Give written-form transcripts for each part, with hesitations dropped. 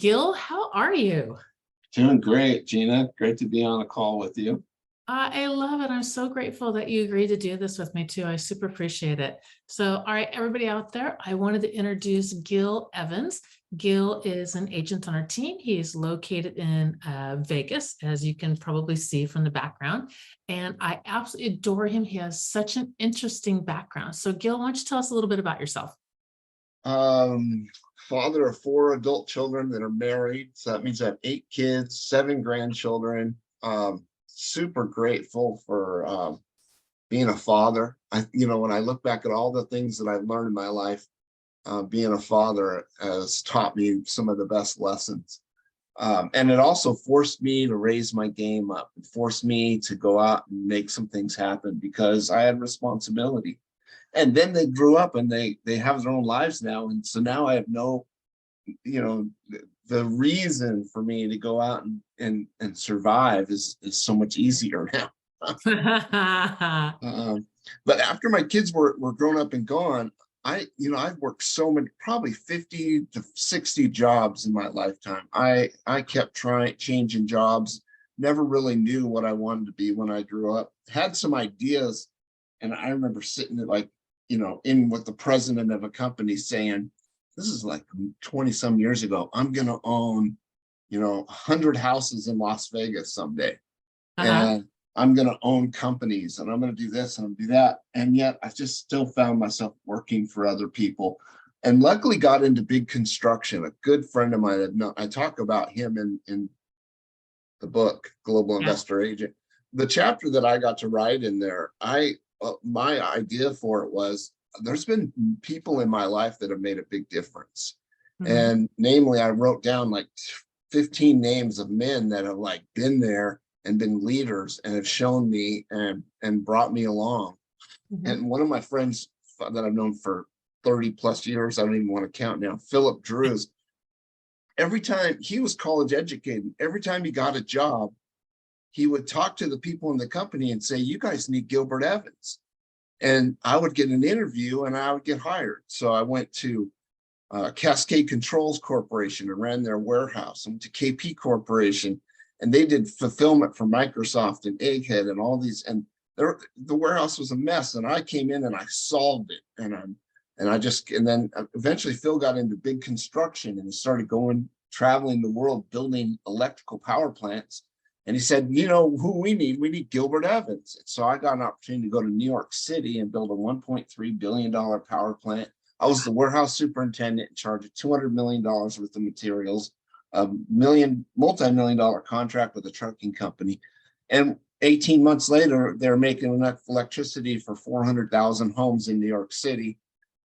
Gil, how are you? Doing great, Gina. Great to be on a call with you. I love it. I'm so grateful that you agreed to do this with me too. I super appreciate it. So, all right, everybody out there, I wanted to introduce Gil Evans. Gil is an agent on our team. He is located in Vegas, as you can probably see from the background. And I absolutely adore him. He has such an interesting background. So, Gil, why don't you tell us a little bit about yourself? Um, Father of four adult children that are married. So that means I have 8 kids, 7 grandchildren. Super grateful for being a father. When I look back at all the things that I've learned in my life, being a father has taught me some of the best lessons. And it also forced me to raise my game up. It forced me to go out and make some things happen because I had responsibility. And then they grew up and they have their own lives now. And so now I have no, the reason for me to go out and survive is so much easier now. But after my kids were grown up and gone, I've worked so many, probably 50 to 60 jobs in my lifetime. I kept changing jobs, never really knew what I wanted to be when I grew up, had some ideas. And I remember sitting in with the president of a company saying, this is like 20 some years ago, I'm going to own, 100 houses in Las Vegas someday. And I'm going to own companies and I'm going to do this and I'm going to do that. And yet I just still found myself working for other people and luckily got into big construction. A good friend of mine, I talk about him in the book, Global Investor Agent. The chapter that I got to write in there, my idea for it was there's been people in my life that have made a big difference. And namely, I wrote down like 15 names of men that have like been there and been leaders and have shown me and brought me along. And one of my friends that I've known for 30 plus years, I don't even want to count now, Philip Drews, every time he was college educated, every time he got a job, he would talk to the people in the company and say, you guys need Gilbert Evans. And I would get an interview and I would get hired. So I went to Cascade Controls Corporation and ran their warehouse. I went to KP Corporation and they did fulfillment for Microsoft and Egghead and all these. And the warehouse was a mess. And I came in and I solved it. And then eventually Phil got into big construction and he started traveling the world, building electrical power plants. And he said, who we need Gilbert Evans. So I got an opportunity to go to New York City and build a $1.3 billion power plant. I was the warehouse superintendent in charge of $200 million worth of materials, a multi-million dollar contract with a trucking company. And 18 months later, they're making enough electricity for 400,000 homes in New York City.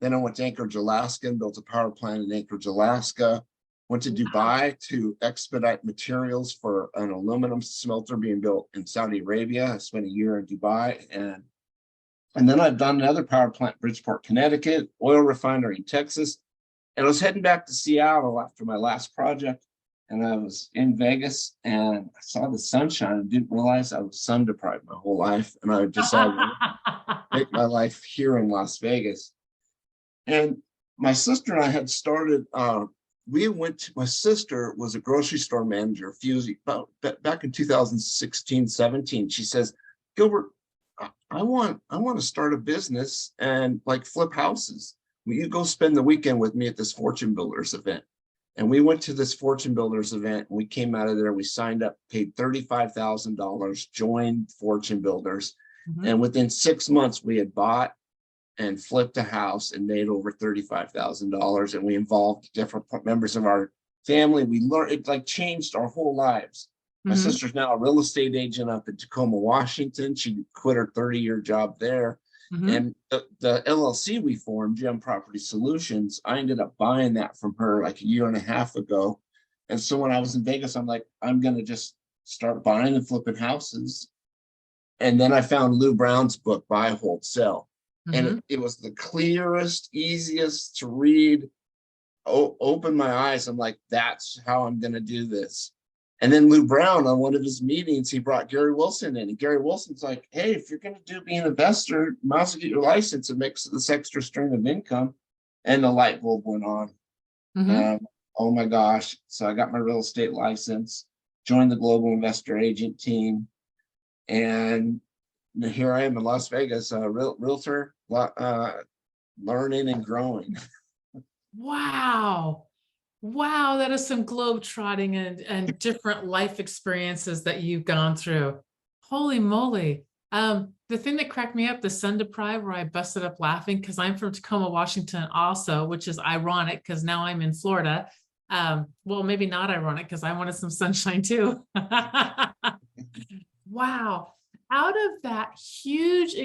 Then I went to Anchorage, Alaska and built a power plant in Anchorage, Alaska. Went to Dubai to expedite materials for an aluminum smelter being built in Saudi Arabia. I spent a year in Dubai. And then I've done another power plant, Bridgeport, Connecticut, oil refinery in Texas. And I was heading back to Seattle after my last project. And I was in Vegas and I saw the sunshine and didn't realize I was sun deprived my whole life. And I decided to make my life here in Las Vegas. And my sister and I had started, my sister was a grocery store manager back in 2016, 17. She says, Gilbert, I want to start a business and like flip houses. Will you go spend the weekend with me at this Fortune Builders event? And we went to this Fortune Builders event and we came out of there. We signed up, paid $35,000, joined Fortune Builders. And within 6 months, we had bought and flipped a house and made over $35,000. And we involved different members of our family. We learned, it like changed our whole lives. My sister's now a real estate agent up in Tacoma, Washington. She quit her 30-year job there. And the LLC we formed, GM Property Solutions, I ended up buying that from her like a year and a half ago. And so when I was in Vegas, I'm like, I'm going to just start buying and flipping houses. And then I found Lou Brown's book, Buy, Hold, Sell. And it was the clearest, easiest to read. Open my eyes. I'm like, that's how I'm going to do this. And then Lou Brown, on one of his meetings, he brought Gary Wilson in. And Gary Wilson's like, hey, if you're going to be an investor, you might as well get your license and make this extra stream of income. And the light bulb went on. oh my gosh. So I got my real estate license, joined the global investor agent team, and here I am in Las Vegas, a realtor, learning and growing. Wow. Wow, that is some globe trotting and different life experiences that you've gone through. Holy moly. The thing that cracked me up, the sun deprived, where I busted up laughing because I'm from Tacoma, Washington also, which is ironic because now I'm in Florida. Well, maybe not ironic because I wanted some sunshine too. Wow. Out of that huge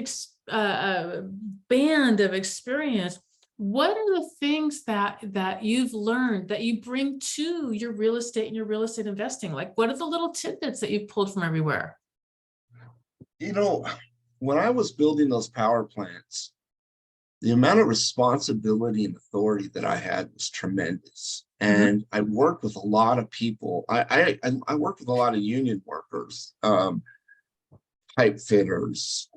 band of experience, what are the things that you've learned that you bring to your real estate and your real estate investing? Like, what are the little tidbits that you've pulled from everywhere? You know, when I was building those power plants, the amount of responsibility and authority that I had was tremendous. And I worked with a lot of people. I worked with a lot of union workers, pipe fitters,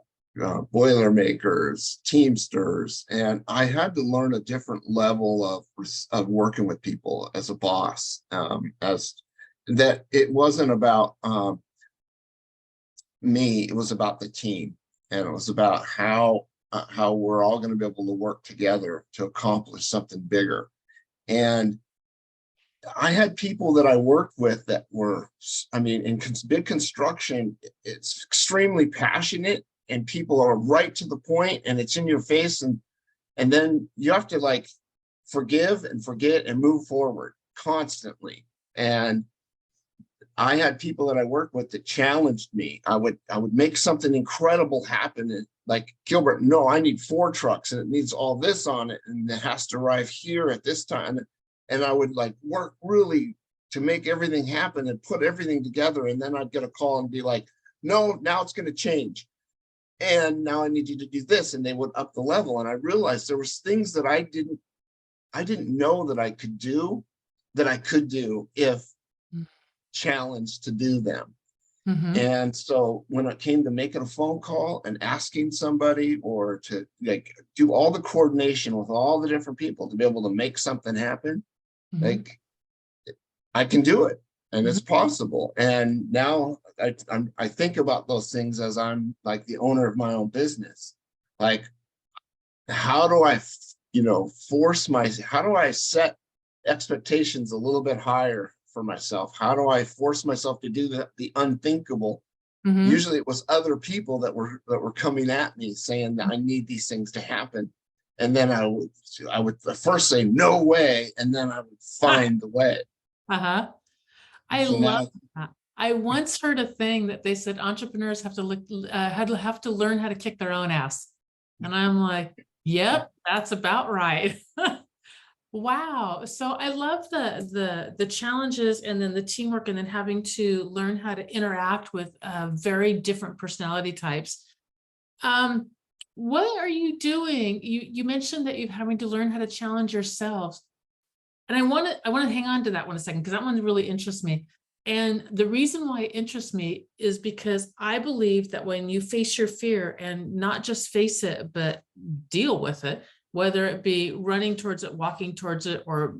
boiler makers, teamsters, and I had to learn a different level of working with people as a boss. As that, it wasn't about me; it was about the team, and it was about how we're all going to be able to work together to accomplish something bigger. And I had people that I worked with that were, I mean, in big construction, it's extremely passionate and people are right to the point and it's in your face. And then you have to like forgive and forget and move forward constantly. And I had people that I worked with that challenged me. I would make something incredible happen. And like, Gilbert, no, I need 4 trucks and it needs all this on it. And it has to arrive here at this time. And I would like work really to make everything happen and put everything together. And then I'd get a call and be like, no, now it's going to change. And now I need you to do this. And they would up the level. And I realized there was things that I didn't know that I could do if challenged to do them. And so when it came to making a phone call and asking somebody or to like do all the coordination with all the different people to be able to make something happen, like I can do it and it's possible. And now I think about those things as I'm like the owner of my own business. Like, how do I, how do I set expectations a little bit higher for myself? How do I force myself to do the unthinkable? Usually it was other people that were coming at me saying that I need these things to happen. And then I would first say no way, and then I would find the way. I So love now, that. I once heard a thing that they said entrepreneurs have to learn how to kick their own ass. And I'm like, yep, that's about right. Wow. So I love the challenges and then the teamwork and then having to learn how to interact with very different personality types. What are you doing? You mentioned that you're having to learn how to challenge yourselves. And I want to hang on to that one a second because that one really interests me. And the reason why it interests me is because I believe that when you face your fear and not just face it, but deal with it, whether it be running towards it, walking towards it, or,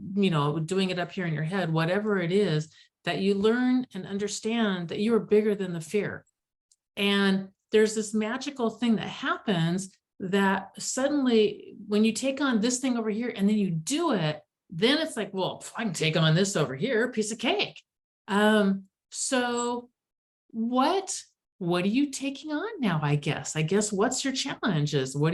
doing it up here in your head, whatever it is, that you learn and understand that you are bigger than the fear. And there's this magical thing that happens that suddenly when you take on this thing over here and then you do it, then it's like, well, I can take on this over here, piece of cake. So what are you taking on now? I guess what's your challenges? What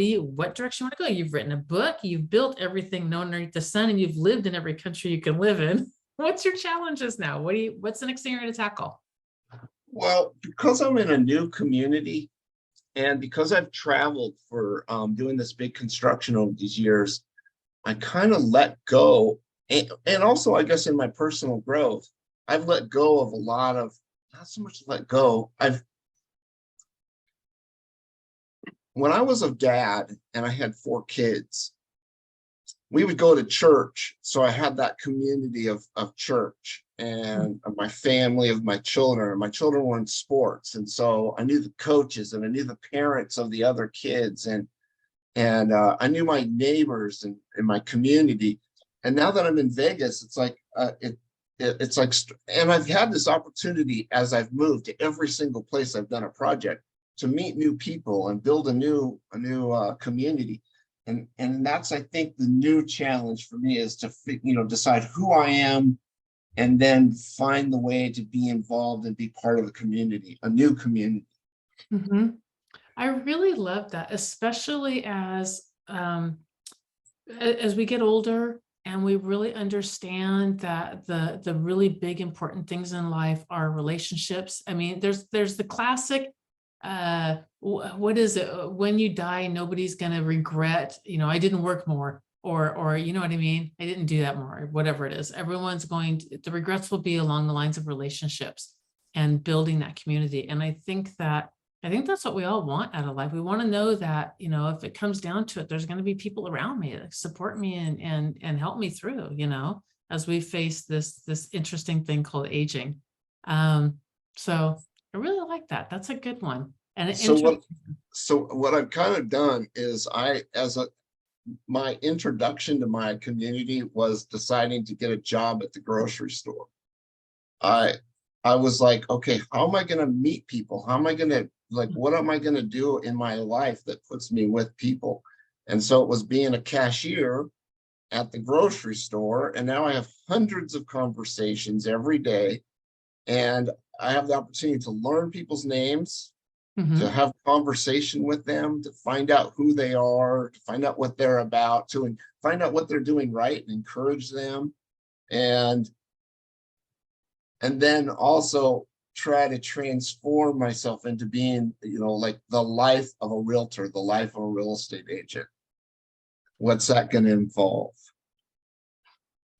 direction you want to go? You've written a book, you've built everything known underneath the sun, and you've lived in every country you can live in. What's your challenges now? What's the next thing you're going to tackle? well, because I'm in a new community and because I've traveled for doing this big construction over these years, I kind of let go. And also, I guess in my personal growth, I've let go of a lot of, not so much let go. When I was a dad and I had 4 kids, we would go to church. So I had that community of church and of my family, of my children. My children were in sports. And so I knew the coaches and I knew the parents of the other kids. And I knew my neighbors and in my community. And now that I'm in Vegas, it's like it's like, and I've had this opportunity as I've moved to every single place I've done a project to meet new people and build a new community. And that's, I think, the new challenge for me is to, decide who I am and then find the way to be involved and be part of the community, a new community. Mhm. I really love that, especially as we get older and we really understand that the really big important things in life are relationships. I mean, there's the classic, what is it? When you die, nobody's gonna regret, I didn't work more, or you know what I mean? I didn't do that more, or whatever it is. Everyone's the regrets will be along the lines of relationships and building that community. And I think that's what we all want out of life. We want to know that, if it comes down to it, there's going to be people around me that support me and help me through, as we face this interesting thing called aging. So I really like that. That's a good one. And So what I've kind of done is my introduction to my community was deciding to get a job at the grocery store. I was like, okay, how am I going to meet people? How am I going to, what am I going to do in my life that puts me with people? And so it was being a cashier at the grocery store. And now I have hundreds of conversations every day. And I have the opportunity to learn people's names, to have conversation with them, to find out who they are, to find out what they're about, to find out what they're doing right and encourage them. And then also try to transform myself into being, like the life of a realtor, the life of a real estate agent. What's that going to involve?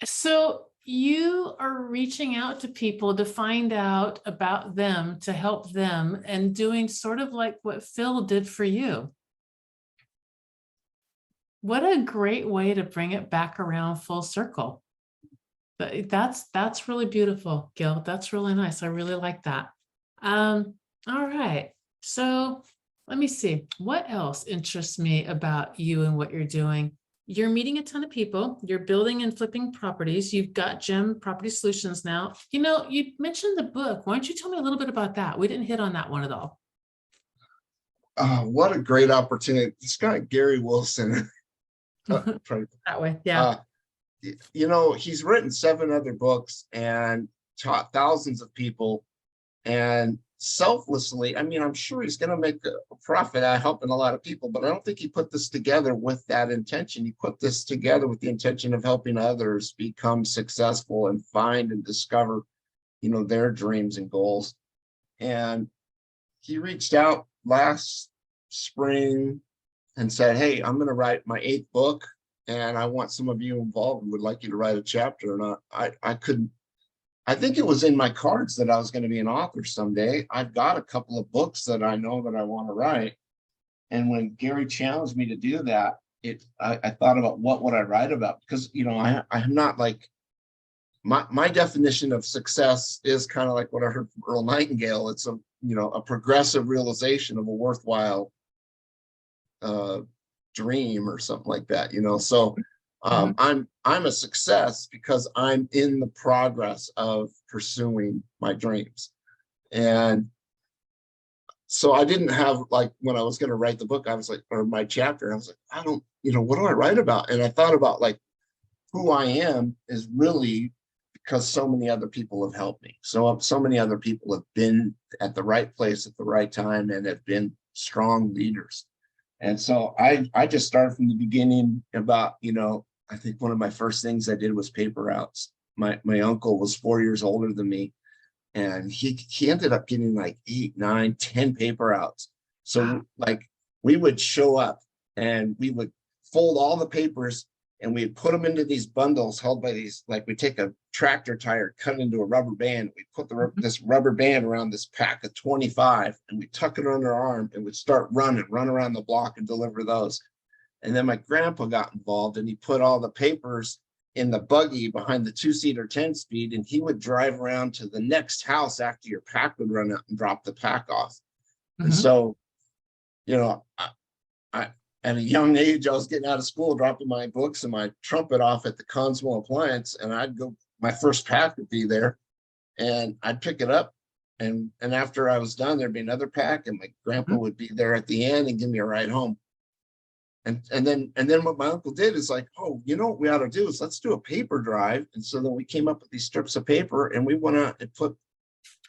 So you are reaching out to people to find out about them, to help them, and doing sort of like what Phil did for you. What a great way to bring it back around full circle. That's really beautiful, Gil. That's really nice. I really like that. All right. So let me see. What else interests me about you and what you're doing? You're meeting a ton of people. You're building and flipping properties. You've got Gem Property Solutions now. You mentioned the book. Why don't you tell me a little bit about that? We didn't hit on that one at all. What a great opportunity. This guy, Gary Wilson. That way. Yeah. He's written 7 other books and taught thousands of people, and selflessly, I mean, I'm sure he's going to make a profit out of helping a lot of people, but I don't think he put this together with that intention. He put this together with the intention of helping others become successful and find and discover, their dreams and goals. And he reached out last spring and said, hey, I'm going to write my 8th book, and I want some of you involved and would like you to write a chapter. And I think it was in my cards that I was going to be an author someday. I've got a couple of books that I know that I want to write. And when Gary challenged me to do that, I thought about what would I write about? Because, I'm not like, my definition of success is kind of like what I heard from Earl Nightingale. It's a progressive realization of a worthwhile dream or something like that, so I'm a success because I'm in the progress of pursuing my dreams. And so I didn't have, like, when I was going to write the book, I was like, or my chapter, I was like, I don't, what do I write about? And I thought about, like, who I am is really because so many other people have helped me. So many other people have been at the right place at the right time and have been strong leaders. And so I just started from the beginning about, I think one of my first things I did was paper outs. My uncle was 4 years older than me, and he ended up getting like 8, 9, 10 paper outs. So like we would show up and we would fold all the papers and we'd put them into these bundles held by these, like we take a tractor tire, cut it into a rubber band. We put this rubber band around this pack of 25 and we tuck it under our arm and we'd start run around the block and deliver those. And then my grandpa got involved and he put all the papers in the buggy behind the 2-seater 10-speed, and he would drive around to the next house after your pack would run out and drop the pack off. And so, I at a young age, I was getting out of school, dropping my books and my trumpet off at the Consmo Appliance, and I'd go my first pack would be there, and I'd pick it up. And after I was done, there'd be another pack, and my grandpa would be there at the end and give me a ride home. And then what my uncle did is like, oh, you know what we ought to do is let's do a paper drive. And so then we came up with these strips of paper, and we went out and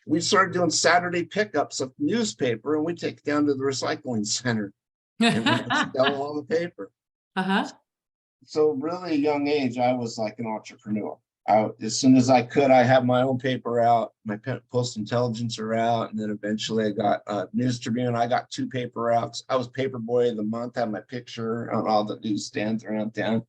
we started doing Saturday pickups of newspaper, and we take it down to the recycling center and we would sell all the paper. Uh-huh. So really young age, I was like an entrepreneur. As soon as I could, I had my own paper out, my Post Intelligencer out, and then eventually I got News Tribune. I got 2 paper outs. I was paper boy of the month, had my picture on all the newsstands around town.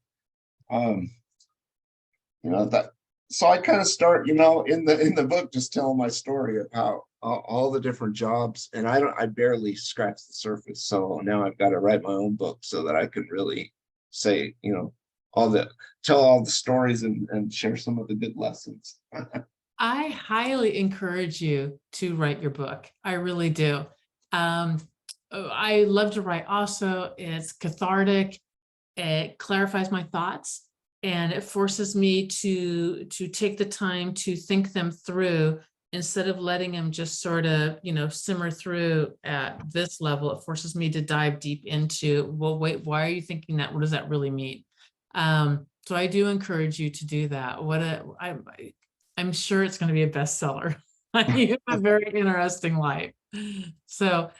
That. So I kind of start, in the book, just telling my story of how all the different jobs, and I barely scratched the surface. So now I've got to write my own book so that I can really say, tell all the stories and share some of the good lessons. I highly encourage you to write your book. I really do. I love to write also. It's cathartic. It clarifies my thoughts, and it forces me to take the time to think them through instead of letting them just sort of, simmer through at this level. It forces me to dive deep into, well, wait, why are you thinking that? What does that really mean? So I do encourage you to do that. I'm sure it's going to be a bestseller. You have a very interesting life. So,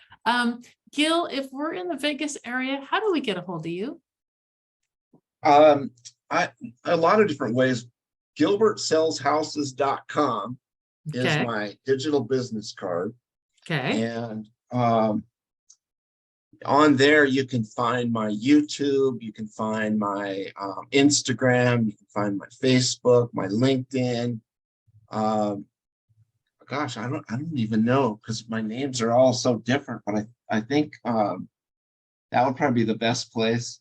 Gil, if we're in the Vegas area, how do we get a hold of you? A lot of different ways. GilbertSellsHouses.com is my digital business card. Okay. And on there, you can find my YouTube, you can find my Instagram, you can find my Facebook, my LinkedIn. Gosh, I don't even know, because my names are all so different, but I think that would probably be the best place.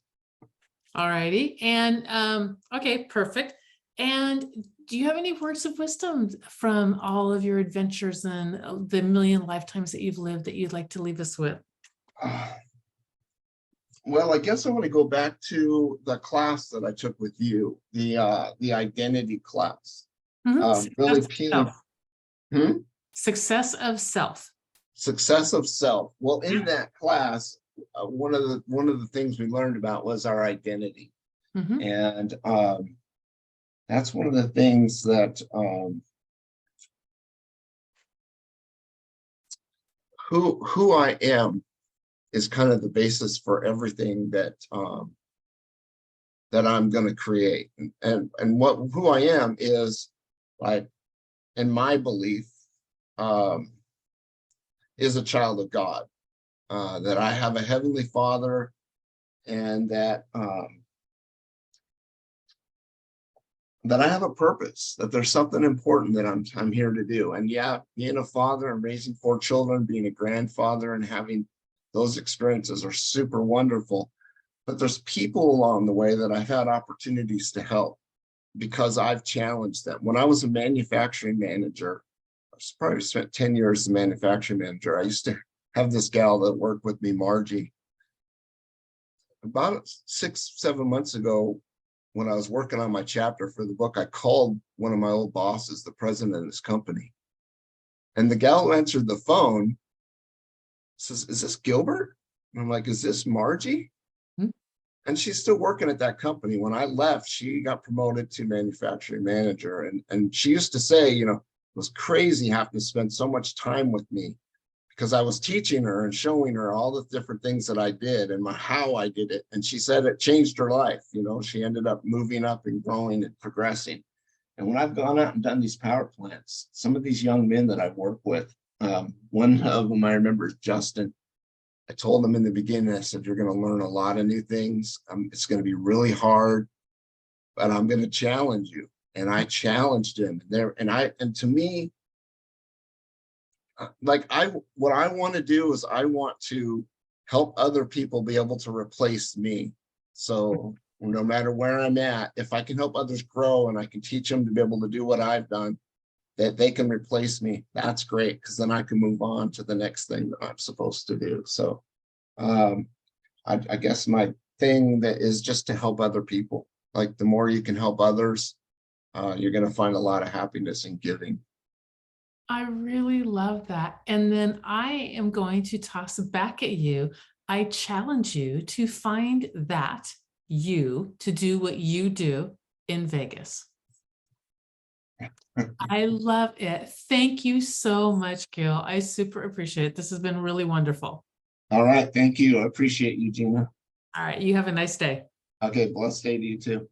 All righty. And okay, perfect. And do you have any words of wisdom from all of your adventures and the million lifetimes that you've lived that you'd like to leave us with? Well, I guess I want to go back to the class that I took with you, the identity class. Really appealing. Success of self. Success of self. Well, in that class, one of the things we learned about was our identity. And that's one of the things that who I am is kind of the basis for everything that I'm going to create. And who I am is, like, in my belief, is a child of God, that I have a heavenly Father, and that I have a purpose, that there's something important that I'm here to do. And yeah, being a father and raising 4 children, being a grandfather and having those experiences are super wonderful. But there's people along the way that I've had opportunities to help because I've challenged them. When I was a manufacturing manager, I probably spent 10 years as a manufacturing manager. I used to have this gal that worked with me, Margie. About 6-7 months ago, when I was working on my chapter for the book, I called one of my old bosses, the president of this company. And the gal who answered the phone says, "Is this Gilbert?" And I'm like, "Is this Margie?" And she's still working at that company. When I left, she got promoted to manufacturing manager. And she used to say, it was crazy having to spend so much time with me, because I was teaching her and showing her all the different things that I did and how I did it. And she said it changed her life. She ended up moving up and growing and progressing. And when I've gone out and done these power plants, some of these young men that I've worked with, one of them I remember is Justin. I told him in the beginning, I said, "You're going to learn a lot of new things. It's going to be really hard, but I'm going to challenge you." And I challenged him there. And to me, what I want to do is I want to help other people be able to replace me. So no matter where I'm at, if I can help others grow and I can teach them to be able to do what I've done, that they can replace me, that's great, because then I can move on to the next thing that I'm supposed to do. So I guess my thing that is just to help other people. Like, the more you can help others, you're going to find a lot of happiness in giving. I really love that. And then I am going to toss back at you. I challenge you to find that you to do what you do in Vegas. I love it. Thank you so much, Gil. I super appreciate it. This has been really wonderful. All right. Thank you. I appreciate you, Gina. All right. You have a nice day. Okay. Blessed day to you too.